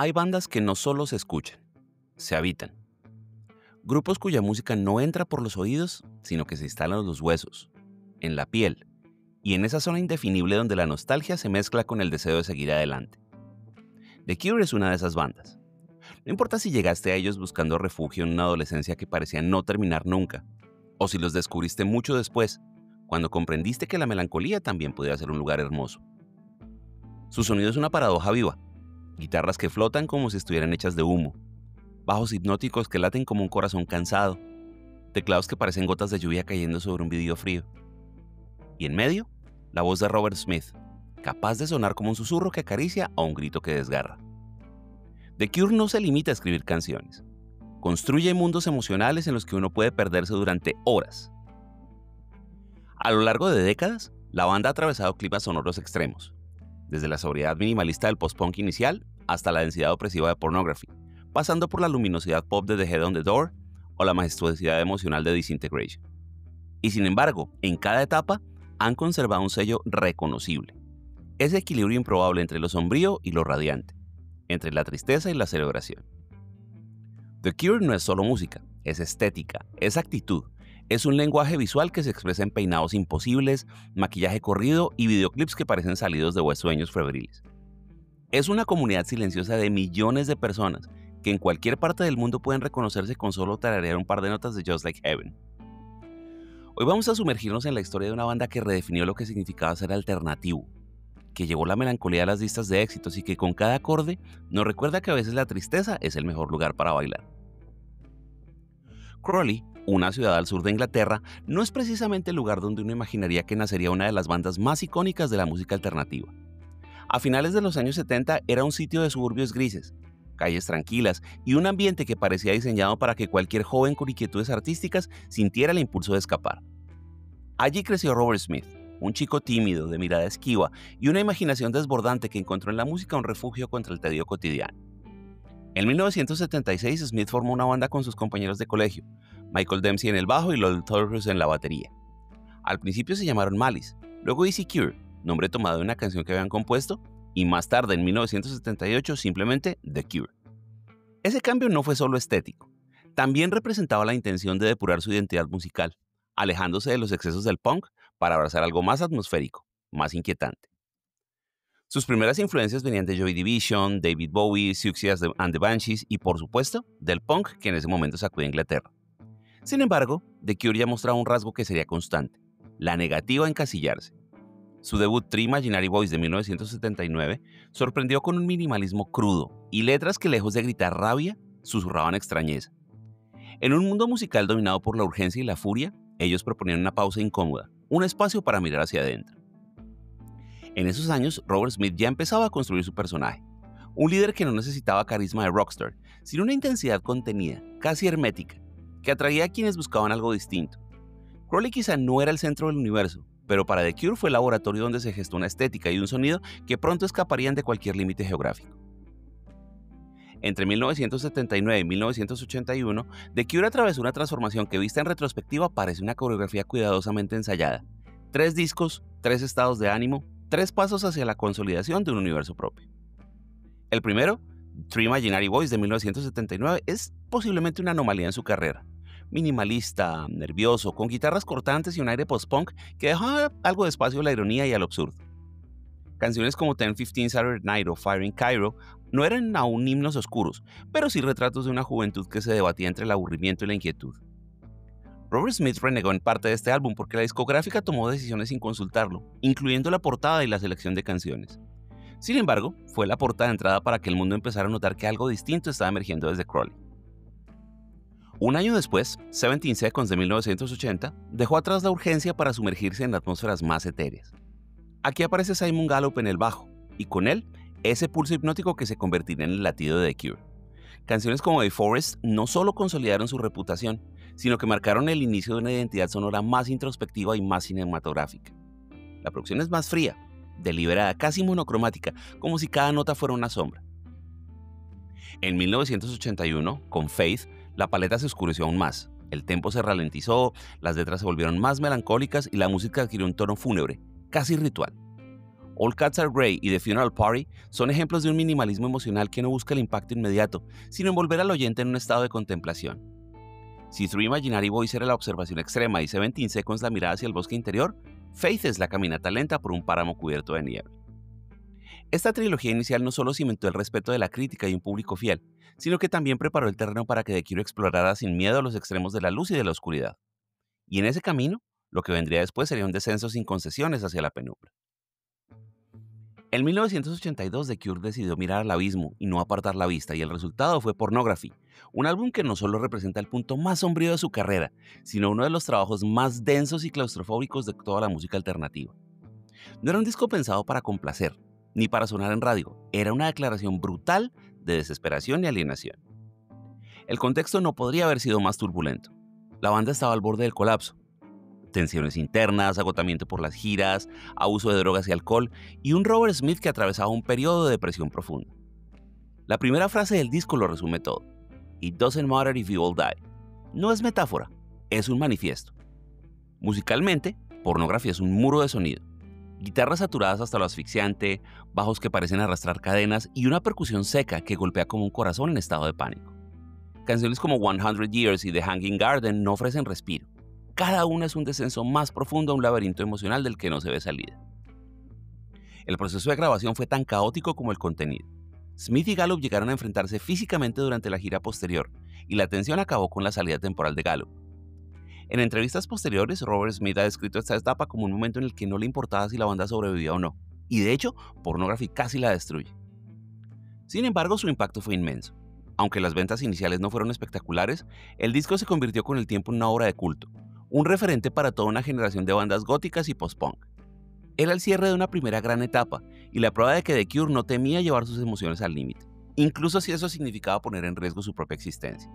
Hay bandas que no solo se escuchan, se habitan. Grupos cuya música no entra por los oídos, sino que se instala en los huesos, en la piel y en esa zona indefinible donde la nostalgia se mezcla con el deseo de seguir adelante. The Cure es una de esas bandas. No importa si llegaste a ellos buscando refugio en una adolescencia que parecía no terminar nunca, o si los descubriste mucho después, cuando comprendiste que la melancolía también podía ser un lugar hermoso. Su sonido es una paradoja viva. Guitarras que flotan como si estuvieran hechas de humo, bajos hipnóticos que laten como un corazón cansado, teclados que parecen gotas de lluvia cayendo sobre un vidrio frío. Y en medio, la voz de Robert Smith, capaz de sonar como un susurro que acaricia o un grito que desgarra. The Cure no se limita a escribir canciones. Construye mundos emocionales en los que uno puede perderse durante horas. A lo largo de décadas, la banda ha atravesado climas sonoros extremos, desde la sobriedad minimalista del post-punk inicial hasta la densidad opresiva de Pornography, pasando por la luminosidad pop de The Head on the Door o la majestuosidad emocional de Disintegration. Y sin embargo, en cada etapa han conservado un sello reconocible. Ese equilibrio improbable entre lo sombrío y lo radiante, entre la tristeza y la celebración. The Cure no es solo música, es estética, es actitud, es un lenguaje visual que se expresa en peinados imposibles, maquillaje corrido y videoclips que parecen salidos de sueños febriles. Es una comunidad silenciosa de millones de personas que en cualquier parte del mundo pueden reconocerse con solo tararear un par de notas de Just Like Heaven. Hoy vamos a sumergirnos en la historia de una banda que redefinió lo que significaba ser alternativo, que llevó la melancolía a las listas de éxitos y que con cada acorde nos recuerda que a veces la tristeza es el mejor lugar para bailar. Crawley, una ciudad al sur de Inglaterra, no es precisamente el lugar donde uno imaginaría que nacería una de las bandas más icónicas de la música alternativa. A finales de los años 70 era un sitio de suburbios grises, calles tranquilas y un ambiente que parecía diseñado para que cualquier joven con inquietudes artísticas sintiera el impulso de escapar. Allí creció Robert Smith, un chico tímido, de mirada esquiva y una imaginación desbordante que encontró en la música un refugio contra el tedio cotidiano. En 1976, Smith formó una banda con sus compañeros de colegio, Michael Dempsey en el bajo y Lol Torres en la batería. Al principio se llamaron Malice, luego Easy Cure, nombre tomado de una canción que habían compuesto, y más tarde, en 1978, simplemente The Cure. Ese cambio no fue solo estético, también representaba la intención de depurar su identidad musical, alejándose de los excesos del punk para abrazar algo más atmosférico, más inquietante. Sus primeras influencias venían de Joy Division, David Bowie, Siouxsie and the Banshees y, por supuesto, del punk que en ese momento sacudió a Inglaterra. Sin embargo, The Cure ya mostraba un rasgo que sería constante, la negativa a encasillarse. Su debut Three Imaginary Boys de 1979 sorprendió con un minimalismo crudo y letras que, lejos de gritar rabia, susurraban extrañeza. En un mundo musical dominado por la urgencia y la furia, ellos proponían una pausa incómoda, un espacio para mirar hacia adentro. En esos años, Robert Smith ya empezaba a construir su personaje, un líder que no necesitaba carisma de rockstar, sino una intensidad contenida, casi hermética, que atraía a quienes buscaban algo distinto. Crawley quizá no era el centro del universo, pero para The Cure fue el laboratorio donde se gestó una estética y un sonido que pronto escaparían de cualquier límite geográfico. Entre 1979 y 1981, The Cure atravesó una transformación que, vista en retrospectiva, parece una coreografía cuidadosamente ensayada. 3 discos, 3 estados de ánimo, 3 pasos hacia la consolidación de un universo propio. El primero, Three Imaginary Boys de 1979, es posiblemente una anomalía en su carrera. Minimalista, nervioso, con guitarras cortantes y un aire post-punk que dejaba algo de espacio a la ironía y al absurdo. Canciones como 10:15 Saturday Night o Fire in Cairo no eran aún himnos oscuros, pero sí retratos de una juventud que se debatía entre el aburrimiento y la inquietud. Robert Smith renegó en parte de este álbum porque la discográfica tomó decisiones sin consultarlo, incluyendo la portada y la selección de canciones. Sin embargo, fue la portada de entrada para que el mundo empezara a notar que algo distinto estaba emergiendo desde Crawley. Un año después, 17 Seconds de 1980 dejó atrás la urgencia para sumergirse en atmósferas más etéreas. Aquí aparece Simon Gallup en el bajo, y con él, ese pulso hipnótico que se convertiría en el latido de The Cure. Canciones como The Forest no solo consolidaron su reputación, sino que marcaron el inicio de una identidad sonora más introspectiva y más cinematográfica. La producción es más fría, deliberada, casi monocromática, como si cada nota fuera una sombra. En 1981, con Faith, la paleta se oscureció aún más, el tempo se ralentizó, las letras se volvieron más melancólicas y la música adquirió un tono fúnebre, casi ritual. All Cats Are Grey y The Funeral Party son ejemplos de un minimalismo emocional que no busca el impacto inmediato, sino envolver al oyente en un estado de contemplación. Si Three Imaginary Boys era la observación extrema y 17 Seconds la mirada hacia el bosque interior, Faith es la caminata lenta por un páramo cubierto de niebla. Esta trilogía inicial no solo cimentó el respeto de la crítica y un público fiel, sino que también preparó el terreno para que The Cure explorara sin miedo los extremos de la luz y de la oscuridad. Y en ese camino, lo que vendría después sería un descenso sin concesiones hacia la penumbra. En 1982, The Cure decidió mirar al abismo y no apartar la vista, y el resultado fue Pornography, un álbum que no solo representa el punto más sombrío de su carrera, sino uno de los trabajos más densos y claustrofóbicos de toda la música alternativa. No era un disco pensado para complacer, ni para sonar en radio, era una declaración brutal de desesperación y alienación. El contexto no podría haber sido más turbulento. La banda estaba al borde del colapso. Tensiones internas, agotamiento por las giras, abuso de drogas y alcohol, y un Robert Smith que atravesaba un periodo de depresión profunda. La primera frase del disco lo resume todo. It doesn't matter if you all die. No es metáfora, es un manifiesto. Musicalmente, Pornography es un muro de sonido. Guitarras saturadas hasta lo asfixiante, bajos que parecen arrastrar cadenas y una percusión seca que golpea como un corazón en estado de pánico. Canciones como 100 Years y The Hanging Garden no ofrecen respiro. Cada una es un descenso más profundo a un laberinto emocional del que no se ve salida. El proceso de grabación fue tan caótico como el contenido. Smith y Gallup llegaron a enfrentarse físicamente durante la gira posterior, y la tensión acabó con la salida temporal de Gallup. En entrevistas posteriores, Robert Smith ha descrito esta etapa como un momento en el que no le importaba si la banda sobrevivía o no, y de hecho, Pornography casi la destruye. Sin embargo, su impacto fue inmenso. Aunque las ventas iniciales no fueron espectaculares, el disco se convirtió con el tiempo en una obra de culto, un referente para toda una generación de bandas góticas y post-punk. Era el cierre de una primera gran etapa y la prueba de que The Cure no temía llevar sus emociones al límite, incluso si eso significaba poner en riesgo su propia existencia.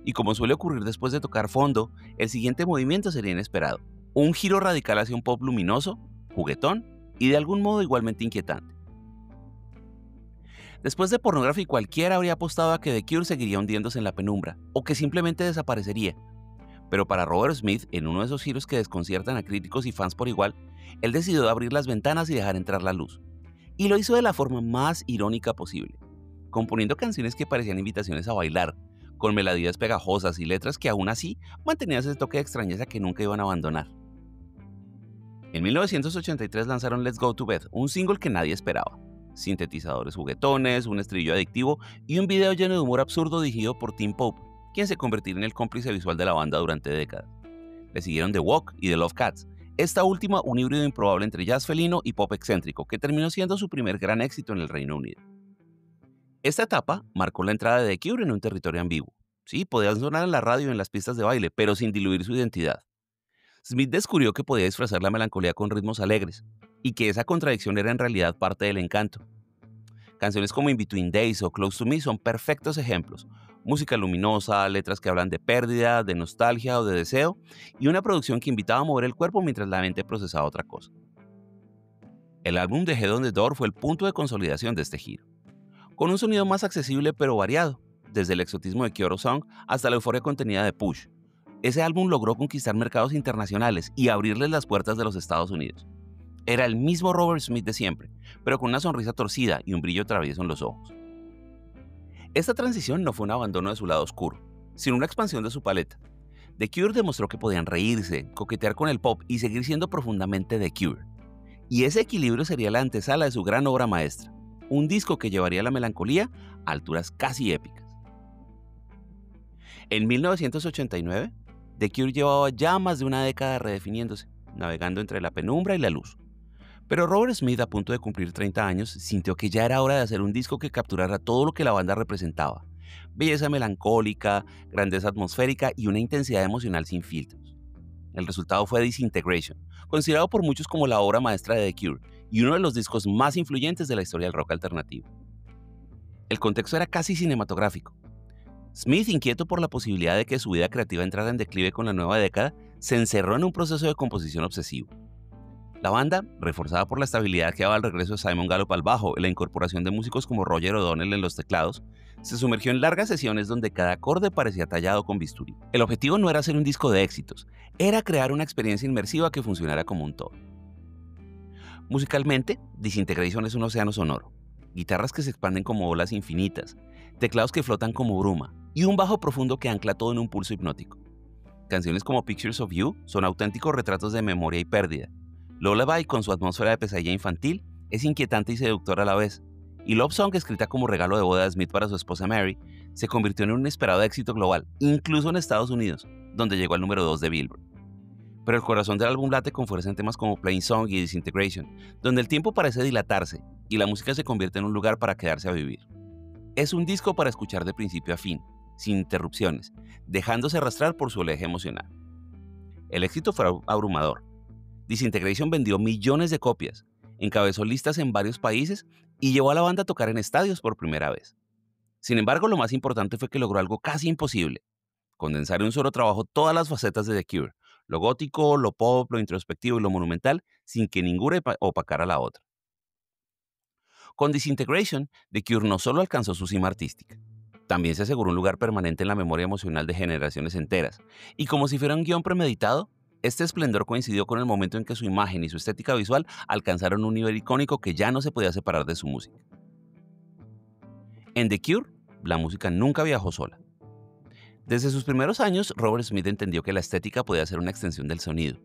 Y como suele ocurrir después de tocar fondo, el siguiente movimiento sería inesperado, un giro radical hacia un pop luminoso, juguetón y de algún modo igualmente inquietante. Después de Pornography, cualquiera habría apostado a que The Cure seguiría hundiéndose en la penumbra o que simplemente desaparecería. Pero para Robert Smith, en uno de esos giros que desconciertan a críticos y fans por igual, él decidió abrir las ventanas y dejar entrar la luz. Y lo hizo de la forma más irónica posible, componiendo canciones que parecían invitaciones a bailar, con melodías pegajosas y letras que aún así mantenían ese toque de extrañeza que nunca iban a abandonar. En 1983 lanzaron Let's Go to Bed, un single que nadie esperaba. Sintetizadores juguetones, un estribillo adictivo y un video lleno de humor absurdo dirigido por Tim Pope, quien se convertiría en el cómplice visual de la banda durante décadas. Le siguieron The Walk y The Love Cats, esta última un híbrido improbable entre jazz felino y pop excéntrico, que terminó siendo su primer gran éxito en el Reino Unido. Esta etapa marcó la entrada de The Cure en un territorio ambiguo. Sí, podían sonar en la radio y en las pistas de baile, pero sin diluir su identidad. Smith descubrió que podía disfrazar la melancolía con ritmos alegres, y que esa contradicción era en realidad parte del encanto. Canciones como In Between Days o Close to Me son perfectos ejemplos. Música luminosa, letras que hablan de pérdida, de nostalgia o de deseo, y una producción que invitaba a mover el cuerpo mientras la mente procesaba otra cosa. El álbum de Head on the Door fue el punto de consolidación de este giro, con un sonido más accesible pero variado, desde el exotismo de Kyoto Song hasta la euforia contenida de Push. Ese álbum logró conquistar mercados internacionales y abrirles las puertas de los Estados Unidos. Era el mismo Robert Smith de siempre, pero con una sonrisa torcida y un brillo travieso en los ojos. Esta transición no fue un abandono de su lado oscuro, sino una expansión de su paleta. The Cure demostró que podían reírse, coquetear con el pop y seguir siendo profundamente The Cure. Y ese equilibrio sería la antesala de su gran obra maestra, un disco que llevaría la melancolía a alturas casi épicas. En 1989, The Cure llevaba ya más de una década redefiniéndose, navegando entre la penumbra y la luz. Pero Robert Smith, a punto de cumplir 30 años, sintió que ya era hora de hacer un disco que capturara todo lo que la banda representaba. Belleza melancólica, grandeza atmosférica y una intensidad emocional sin filtros. El resultado fue Disintegration, considerado por muchos como la obra maestra de The Cure y uno de los discos más influyentes de la historia del rock alternativo. El contexto era casi cinematográfico. Smith, inquieto por la posibilidad de que su vida creativa entrara en declive con la nueva década, se encerró en un proceso de composición obsesivo. La banda, reforzada por la estabilidad que daba el regreso de Simon Gallup al bajo y la incorporación de músicos como Roger O'Donnell en los teclados, se sumergió en largas sesiones donde cada acorde parecía tallado con bisturí. El objetivo no era hacer un disco de éxitos, era crear una experiencia inmersiva que funcionara como un todo. Musicalmente, Disintegration es un océano sonoro. Guitarras que se expanden como olas infinitas, teclados que flotan como bruma y un bajo profundo que ancla todo en un pulso hipnótico. Canciones como Pictures of You son auténticos retratos de memoria y pérdida. Lullaby, con su atmósfera de pesadilla infantil, es inquietante y seductora a la vez. Y Love Song, escrita como regalo de boda de Smith para su esposa Mary, se convirtió en un inesperado éxito global, incluso en Estados Unidos, donde llegó al número 2 de Billboard. Pero el corazón del álbum late con fuerza en temas como Plain Song y Disintegration, donde el tiempo parece dilatarse y la música se convierte en un lugar para quedarse a vivir. Es un disco para escuchar de principio a fin, sin interrupciones, dejándose arrastrar por su oleaje emocional. El éxito fue abrumador. Disintegration vendió millones de copias, encabezó listas en varios países y llevó a la banda a tocar en estadios por primera vez. Sin embargo, lo más importante fue que logró algo casi imposible: condensar en un solo trabajo todas las facetas de The Cure, lo gótico, lo pop, lo introspectivo y lo monumental, sin que ninguna opacara a la otra. Con Disintegration, The Cure no solo alcanzó su cima artística, también se aseguró un lugar permanente en la memoria emocional de generaciones enteras, y como si fuera un guión premeditado, este esplendor coincidió con el momento en que su imagen y su estética visual alcanzaron un nivel icónico que ya no se podía separar de su música. En The Cure, la música nunca viajó sola. Desde sus primeros años, Robert Smith entendió que la estética podía ser una extensión del sonido,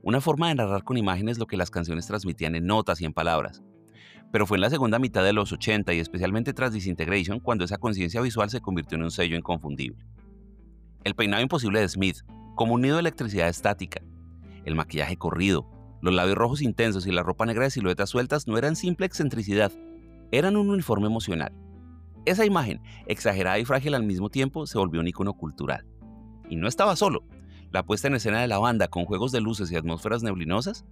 una forma de narrar con imágenes lo que las canciones transmitían en notas y en palabras. Pero fue en la segunda mitad de los 80 y especialmente tras Disintegration cuando esa conciencia visual se convirtió en un sello inconfundible. El peinado imposible de Smith, como un nido de electricidad estática, el maquillaje corrido, los labios rojos intensos y la ropa negra de siluetas sueltas no eran simple excentricidad, eran un uniforme emocional. Esa imagen, exagerada y frágil al mismo tiempo, se volvió un icono cultural. Y no estaba solo. La puesta en escena de la banda, con juegos de luces y atmósferas neblinosas,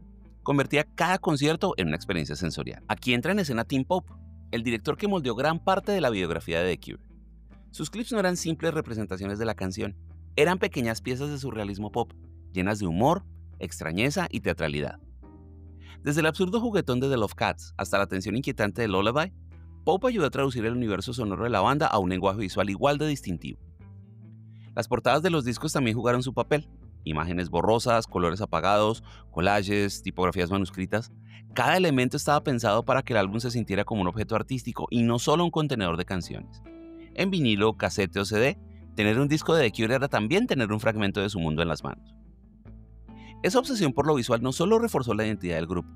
convertía cada concierto en una experiencia sensorial. Aquí entra en escena Tim Pope, el director que moldeó gran parte de la biografía de The Cure. Sus clips no eran simples representaciones de la canción, eran pequeñas piezas de surrealismo pop, llenas de humor, extrañeza y teatralidad. Desde el absurdo juguetón de The Love Cats hasta la tensión inquietante de Lullaby, Pope ayudó a traducir el universo sonoro de la banda a un lenguaje visual igual de distintivo. Las portadas de los discos también jugaron su papel. Imágenes borrosas, colores apagados, collages, tipografías manuscritas. Cada elemento estaba pensado para que el álbum se sintiera como un objeto artístico y no solo un contenedor de canciones. En vinilo, casete o CD, tener un disco de The Cure era también tener un fragmento de su mundo en las manos. Esa obsesión por lo visual no solo reforzó la identidad del grupo,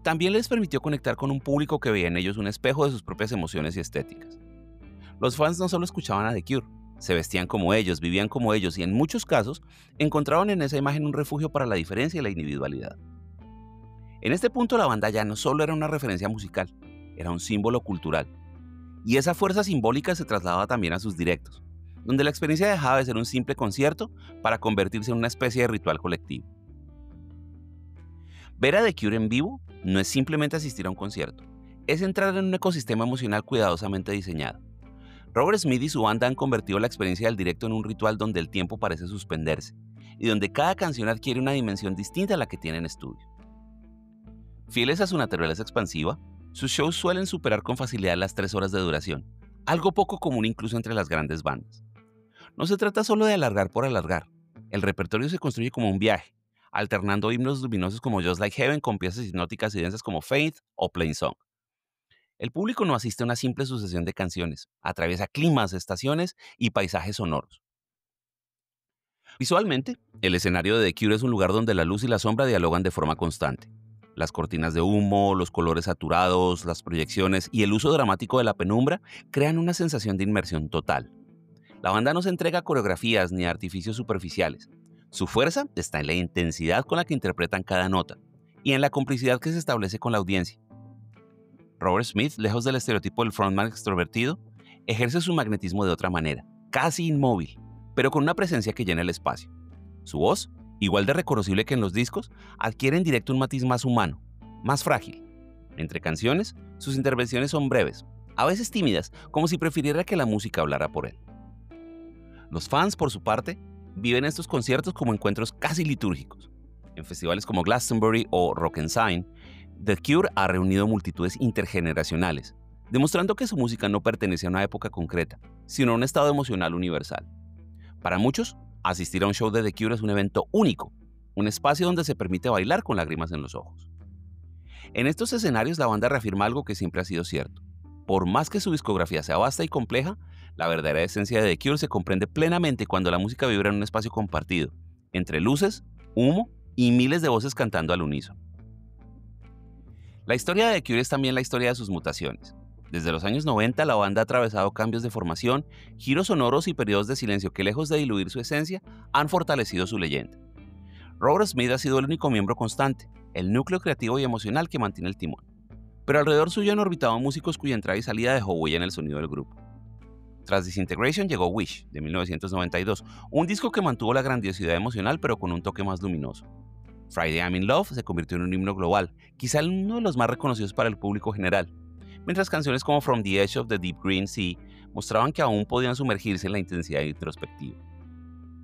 también les permitió conectar con un público que veía en ellos un espejo de sus propias emociones y estéticas. Los fans no solo escuchaban a The Cure, se vestían como ellos, vivían como ellos y en muchos casos encontraban en esa imagen un refugio para la diferencia y la individualidad. En este punto la banda ya no solo era una referencia musical, era un símbolo cultural. Y esa fuerza simbólica se trasladaba también a sus directos, donde la experiencia dejaba de ser un simple concierto para convertirse en una especie de ritual colectivo. Ver a The Cure en vivo no es simplemente asistir a un concierto, es entrar en un ecosistema emocional cuidadosamente diseñado. Robert Smith y su banda han convertido la experiencia del directo en un ritual donde el tiempo parece suspenderse y donde cada canción adquiere una dimensión distinta a la que tiene en estudio. Fieles a su naturaleza expansiva, sus shows suelen superar con facilidad las 3 horas de duración, algo poco común incluso entre las grandes bandas. No se trata solo de alargar por alargar, el repertorio se construye como un viaje, alternando himnos luminosos como Just Like Heaven con piezas hipnóticas y densas como Faith o Plain Song. El público no asiste a una simple sucesión de canciones, atraviesa climas, estaciones y paisajes sonoros. Visualmente, el escenario de The Cure es un lugar donde la luz y la sombra dialogan de forma constante. Las cortinas de humo, los colores saturados, las proyecciones y el uso dramático de la penumbra crean una sensación de inmersión total. La banda no se entrega a coreografías ni a artificios superficiales. Su fuerza está en la intensidad con la que interpretan cada nota y en la complicidad que se establece con la audiencia. Robert Smith, lejos del estereotipo del frontman extrovertido, ejerce su magnetismo de otra manera, casi inmóvil, pero con una presencia que llena el espacio. Su voz, igual de reconocible que en los discos, adquiere en directo un matiz más humano, más frágil. Entre canciones, sus intervenciones son breves, a veces tímidas, como si prefiriera que la música hablara por él. Los fans, por su parte, viven estos conciertos como encuentros casi litúrgicos. En festivales como Glastonbury o Rock and Sign, The Cure ha reunido multitudes intergeneracionales, demostrando que su música no pertenece a una época concreta, sino a un estado emocional universal. Para muchos, asistir a un show de The Cure es un evento único, un espacio donde se permite bailar con lágrimas en los ojos. En estos escenarios la banda reafirma algo que siempre ha sido cierto. Por más que su discografía sea vasta y compleja, la verdadera esencia de The Cure se comprende plenamente cuando la música vibra en un espacio compartido, entre luces, humo y miles de voces cantando al unísono. La historia de The Cure es también la historia de sus mutaciones. Desde los años 90 la banda ha atravesado cambios de formación, giros sonoros y periodos de silencio que, lejos de diluir su esencia, han fortalecido su leyenda. Robert Smith ha sido el único miembro constante, el núcleo creativo y emocional que mantiene el timón. Pero alrededor suyo han orbitado músicos cuya entrada y salida dejó huella en el sonido del grupo. Tras Disintegration llegó Wish, de 1992, un disco que mantuvo la grandiosidad emocional pero con un toque más luminoso. Friday I'm in Love se convirtió en un himno global, quizá uno de los más reconocidos para el público general, mientras canciones como From the Edge of the Deep Green Sea mostraban que aún podían sumergirse en la intensidad introspectiva.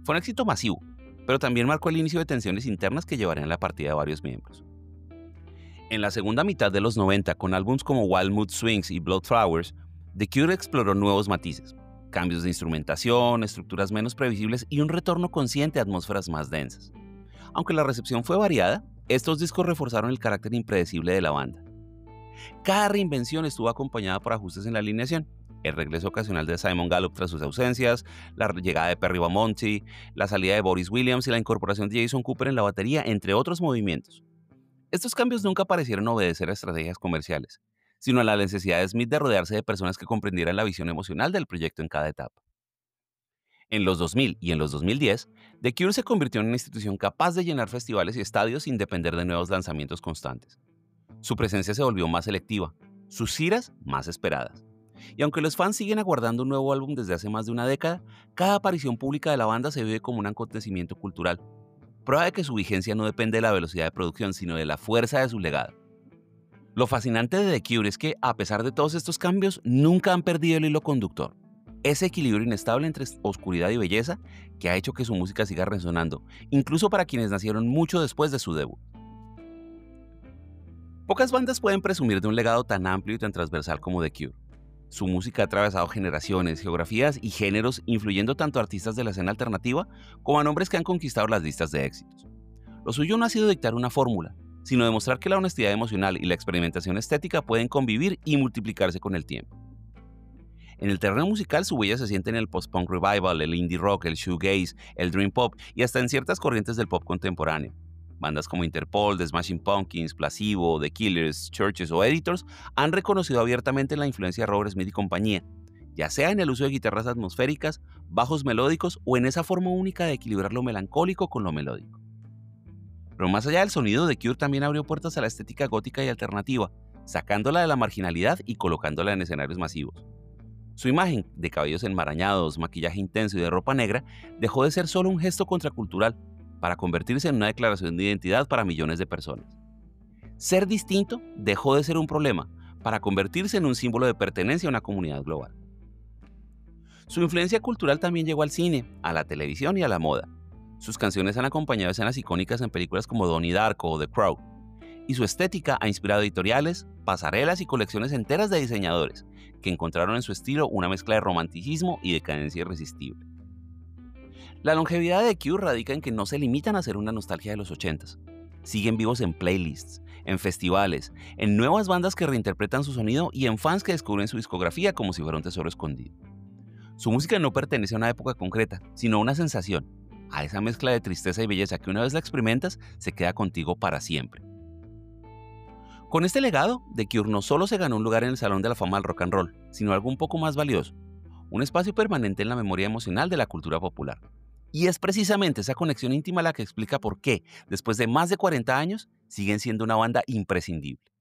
Fue un éxito masivo, pero también marcó el inicio de tensiones internas que llevarían a la partida de varios miembros. En la segunda mitad de los 90, con álbumes como Wild Mood Swings y Blood Flowers, The Cure exploró nuevos matices, cambios de instrumentación, estructuras menos previsibles y un retorno consciente a atmósferas más densas. Aunque la recepción fue variada, estos discos reforzaron el carácter impredecible de la banda. Cada reinvención estuvo acompañada por ajustes en la alineación: el regreso ocasional de Simon Gallup tras sus ausencias, la llegada de Perry Bamonti, la salida de Boris Williams y la incorporación de Jason Cooper en la batería, entre otros movimientos. Estos cambios nunca parecieron obedecer a estrategias comerciales, sino a la necesidad de Smith de rodearse de personas que comprendieran la visión emocional del proyecto en cada etapa. En los 2000 y en los 2010, The Cure se convirtió en una institución capaz de llenar festivales y estadios sin depender de nuevos lanzamientos constantes. Su presencia se volvió más selectiva, sus giras más esperadas. Y aunque los fans siguen aguardando un nuevo álbum desde hace más de una década, cada aparición pública de la banda se vive como un acontecimiento cultural, prueba de que su vigencia no depende de la velocidad de producción, sino de la fuerza de su legado. Lo fascinante de The Cure es que, a pesar de todos estos cambios, nunca han perdido el hilo conductor. Ese equilibrio inestable entre oscuridad y belleza que ha hecho que su música siga resonando, incluso para quienes nacieron mucho después de su debut. Pocas bandas pueden presumir de un legado tan amplio y tan transversal como The Cure. Su música ha atravesado generaciones, geografías y géneros, influyendo tanto a artistas de la escena alternativa como a nombres que han conquistado las listas de éxitos. Lo suyo no ha sido dictar una fórmula, sino demostrar que la honestidad emocional y la experimentación estética pueden convivir y multiplicarse con el tiempo. En el terreno musical, su huella se siente en el post-punk revival, el indie rock, el shoegaze, el dream pop y hasta en ciertas corrientes del pop contemporáneo. Bandas como Interpol, The Smashing Pumpkins, Placebo, The Killers, Churches o Editors han reconocido abiertamente la influencia de Robert Smith y compañía, ya sea en el uso de guitarras atmosféricas, bajos melódicos o en esa forma única de equilibrar lo melancólico con lo melódico. Pero más allá del sonido, The Cure también abrió puertas a la estética gótica y alternativa, sacándola de la marginalidad y colocándola en escenarios masivos. Su imagen, de cabellos enmarañados, maquillaje intenso y de ropa negra, dejó de ser solo un gesto contracultural para convertirse en una declaración de identidad para millones de personas. Ser distinto dejó de ser un problema para convertirse en un símbolo de pertenencia a una comunidad global. Su influencia cultural también llegó al cine, a la televisión y a la moda. Sus canciones han acompañado escenas icónicas en películas como Donnie Darko o The Crow, y su estética ha inspirado editoriales, pasarelas y colecciones enteras de diseñadores, que encontraron en su estilo una mezcla de romanticismo y decadencia irresistible. La longevidad de The Cure radica en que no se limitan a hacer una nostalgia de los 80s. Siguen vivos en playlists, en festivales, en nuevas bandas que reinterpretan su sonido y en fans que descubren su discografía como si fuera un tesoro escondido. Su música no pertenece a una época concreta, sino a una sensación, a esa mezcla de tristeza y belleza que una vez la experimentas se queda contigo para siempre. Con este legado, The Cure no solo se ganó un lugar en el Salón de la Fama del Rock and Roll, sino algo un poco más valioso, un espacio permanente en la memoria emocional de la cultura popular. Y es precisamente esa conexión íntima la que explica por qué, después de más de 40 años, siguen siendo una banda imprescindible.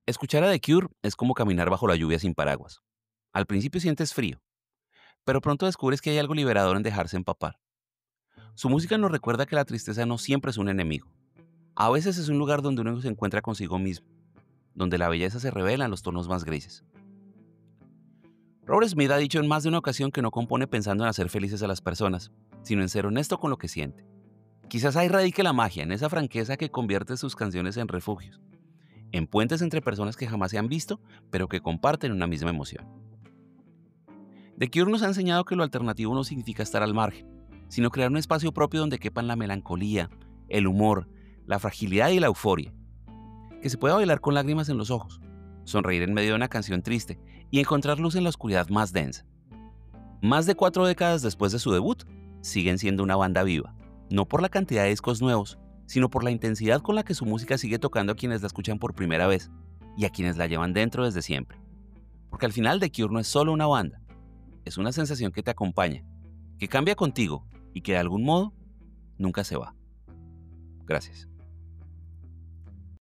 Escuchar a The Cure es como caminar bajo la lluvia sin paraguas. Al principio sientes frío, pero pronto descubres que hay algo liberador en dejarse empapar. Su música nos recuerda que la tristeza no siempre es un enemigo. A veces es un lugar donde uno se encuentra consigo mismo, donde la belleza se revela en los tonos más grises. Robert Smith ha dicho en más de una ocasión que no compone pensando en hacer felices a las personas, sino en ser honesto con lo que siente. Quizás ahí radique la magia, en esa franqueza que convierte sus canciones en refugios, en puentes entre personas que jamás se han visto, pero que comparten una misma emoción. The Cure nos ha enseñado que lo alternativo no significa estar al margen, sino crear un espacio propio donde quepan la melancolía, el humor, la fragilidad y la euforia. que se pueda bailar con lágrimas en los ojos, sonreír en medio de una canción triste y encontrar luz en la oscuridad más densa. Más de 4 décadas después de su debut, siguen siendo una banda viva, no por la cantidad de discos nuevos, sino por la intensidad con la que su música sigue tocando a quienes la escuchan por primera vez y a quienes la llevan dentro desde siempre. Porque al final The Cure no es solo una banda, es una sensación que te acompaña, que cambia contigo y que de algún modo nunca se va. Gracias.